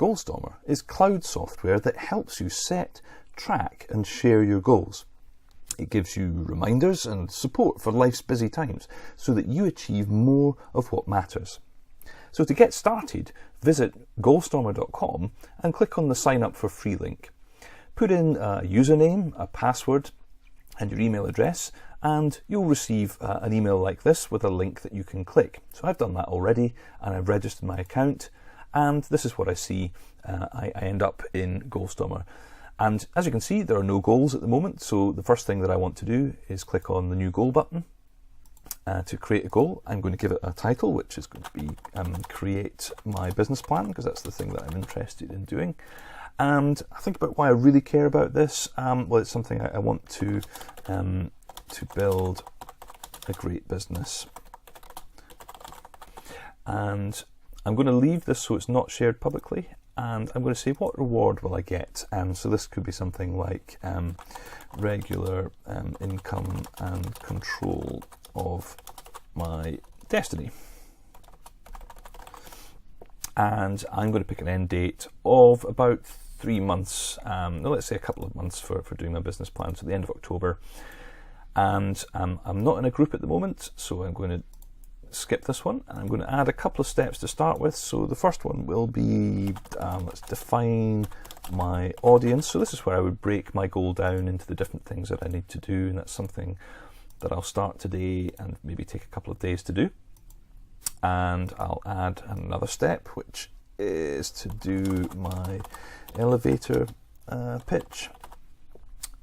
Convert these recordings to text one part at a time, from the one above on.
GoalStormer is cloud software that helps you set, track and share your goals. It gives you reminders and support for life's busy times so that you achieve more of what matters. So to get started, visit GoalStormer.com and click on the sign up for free link. Put in a username, a password and your email address, and you'll receive an email like this with a link that you can click. So I've done that already and I've registered my account, and this is what I see. I end up in GoalStormer. And as you can see, there are no goals at the moment, so the first thing that I want to do is click on the new goal button. To create a goal, I'm going to give it a title, which is going to be create my business plan, because that's the thing that I'm interested in doing. And I think about why I really care about this. Well, it's something I want to build a great business. And I'm going to leave this so it's not shared publicly. And I'm going to say, what reward will I get? So this could be something like regular income and control of my destiny. And I'm going to pick an end date of about 3 months, let's say a couple of months for doing my business plan, so the end of October. And I'm not in a group at the moment, so I'm going to skip this one, and I'm going to add a couple of steps to start with. So the first one will be, let's define my audience. So this is where I would break my goal down into the different things that I need to do, and that's something that I'll start today and maybe take a couple of days to do. And I'll add another step, which is to do my elevator pitch,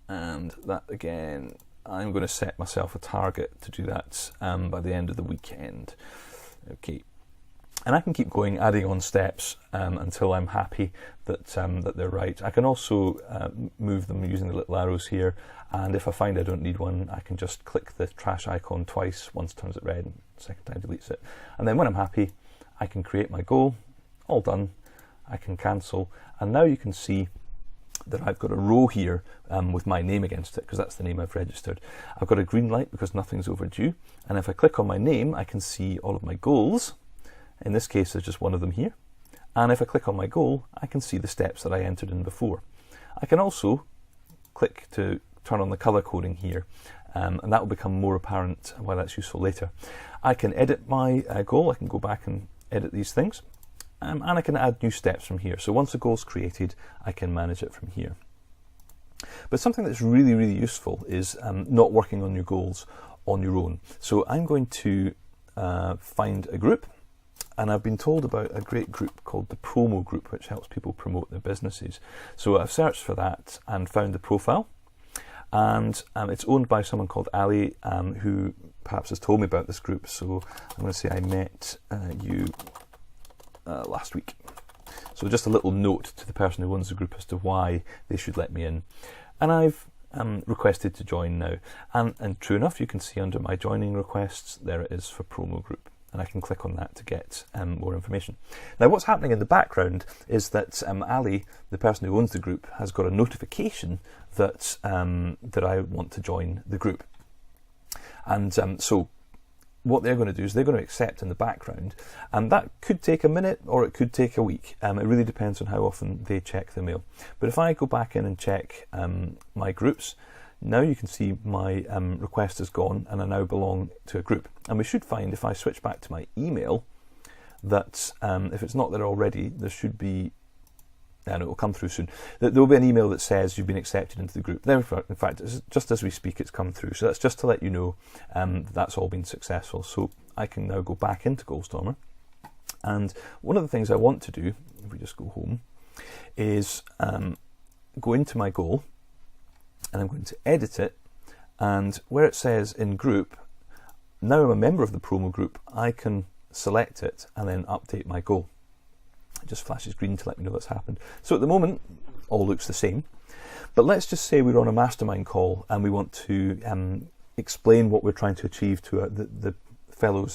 and that again, I'm going to set myself a target to do that by the end of the weekend. Okay, and I can keep going, adding on steps until I'm happy that they're right. I can also move them using the little arrows here, and if I find I don't need one, I can just click the trash icon twice. Once turns it red, second time deletes it. And then when I'm happy, I can create my goal. All done. I can cancel, and now you can see that I've got a row here with my name against it, because that's the name I've registered. I've got a green light because nothing's overdue, and if I click on my name, I can see all of my goals. In this case, there's just one of them here. And if I click on my goal, I can see the steps that I entered in before. I can also click to turn on the color coding here, and that will become more apparent why that's useful later. I can edit my goal. I can go back and edit these things. And I can add new steps from here. So once a goal's created, I can manage it from here. But something that's really, really useful is not working on your goals on your own. So I'm going to find a group, and I've been told about a great group called the Promo Group, which helps people promote their businesses. So I've searched for that and found the profile, and it's owned by someone called Ali, who perhaps has told me about this group. So I'm going to say I met you last week. So just a little note to the person who owns the group as to why they should let me in. And I've requested to join now. And true enough, you can see under my joining requests, there it is for Promo Group. And I can click on that to get more information. Now what's happening in the background is that Ali, the person who owns the group, has got a notification that, that I want to join the group. And so what they're going to do is they're going to accept in the background, and that could take a minute or it could take a week. It really depends on how often they check the mail. But if I go back in and check my groups, now you can see my request is gone and I now belong to a group. And we should find, if I switch back to my email, that if it's not there already, there should be, and it will come through soon. There will be an email that says you've been accepted into the group. There, in fact, just as we speak, it's come through. So that's just to let you know that's all been successful. So I can now go back into GoalStormer. And one of the things I want to do, if we just go home, is go into my goal, and I'm going to edit it. And where it says in group, now I'm a member of the promo group, I can select it and then update my goal. It just flashes green to let me know that's happened. So at the moment, all looks the same. But let's just say we're on a mastermind call and we want to explain what we're trying to achieve to the fellow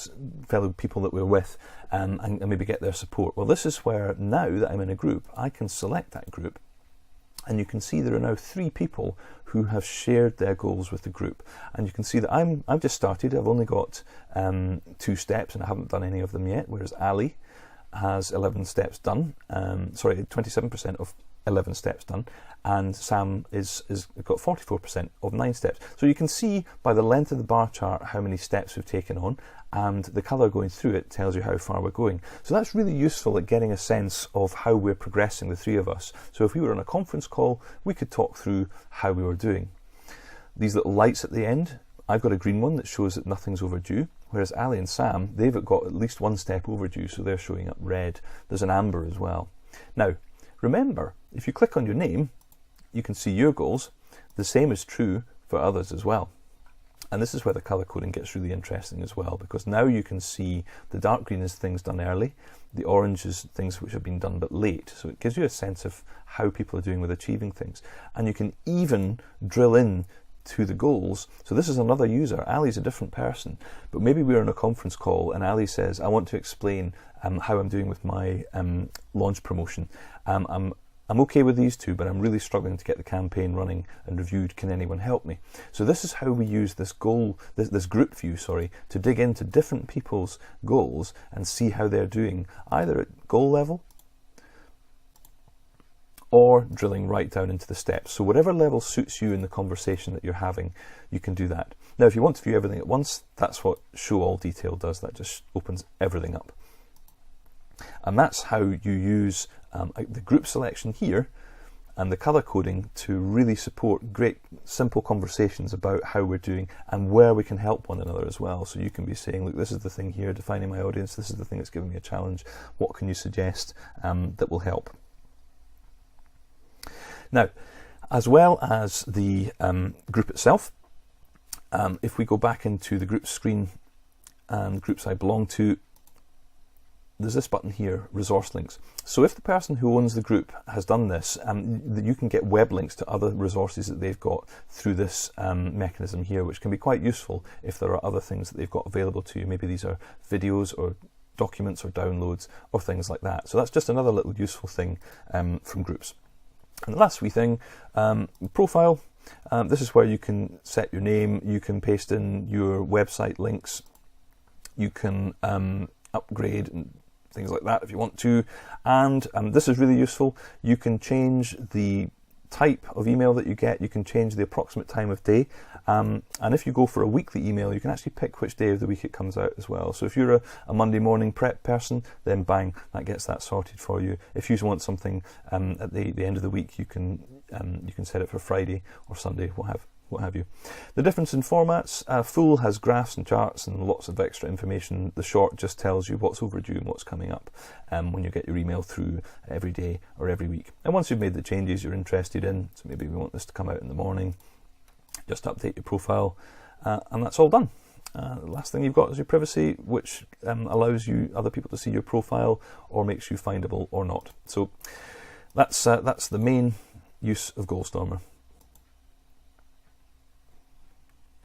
people that we're with, and maybe get their support. Well, this is where, now that I'm in a group, I can select that group. And you can see there are now 3 people who have shared their goals with the group. And you can see that I've just started. I've only got 2 steps and I haven't done any of them yet, whereas Ali has 11 steps done. 27% of 11 steps done, and Sam is got 44% of 9 steps. So you can see by the length of the bar chart how many steps we've taken on, and the colour going through it tells you how far we're going. So that's really useful at getting a sense of how we're progressing, the three of us. So if we were on a conference call, we could talk through how we were doing. These little lights at the end, I've got a green one that shows that nothing's overdue, whereas Ali and Sam, they've got at least 1 step overdue, so they're showing up red. There's an amber as well. Now, remember, if you click on your name, you can see your goals. The same is true for others as well. And this is where the colour coding gets really interesting as well, because now you can see the dark green is things done early, the orange is things which have been done but late. So it gives you a sense of how people are doing with achieving things. And you can even drill in to the goals. So this is another user. Ali's a different person, but maybe we're on a conference call and Ali says, I want to explain how I'm doing with my launch promotion. I'm okay with these two, but I'm really struggling to get the campaign running and reviewed. Can anyone help me? So this is how we use this this group view, to dig into different people's goals and see how they're doing, either at goal level or drilling right down into the steps. So whatever level suits you in the conversation that you're having, you can do that. Now, if you want to view everything at once, that's what Show All Detail does. That just opens everything up. And that's how you use the group selection here and the colour coding to really support great simple conversations about how we're doing and where we can help one another as well. So you can be saying, look, this is the thing here, defining my audience, this is the thing that's giving me a challenge, what can you suggest that will help? Now, as well as the group itself, if we go back into the group screen and groups I belong to, there's this button here, resource links. So if the person who owns the group has done this, you can get web links to other resources that they've got through this mechanism here, which can be quite useful if there are other things that they've got available to you. Maybe these are videos or documents or downloads or things like that. So that's just another little useful thing from groups. And the last wee thing, profile. This is where you can set your name, you can paste in your website links, you can upgrade and things like that if you want to. And this is really useful. You can change the type of email that you get, you can change the approximate time of day, and if you go for a weekly email, you can actually pick which day of the week it comes out as well. So if you're a Monday morning prep person, then bang, that gets that sorted for you. If you want something at the end of the week, you can set it for Friday or Sunday, what have you. The difference in formats, full has graphs and charts and lots of extra information. The short just tells you what's overdue and what's coming up when you get your email through every day or every week. And once you've made the changes you're interested in, so maybe we want this to come out in the morning, just update your profile and that's all done. The last thing you've got is your privacy, which allows you other people to see your profile or makes you findable or not. So that's the main use of GoalStormer.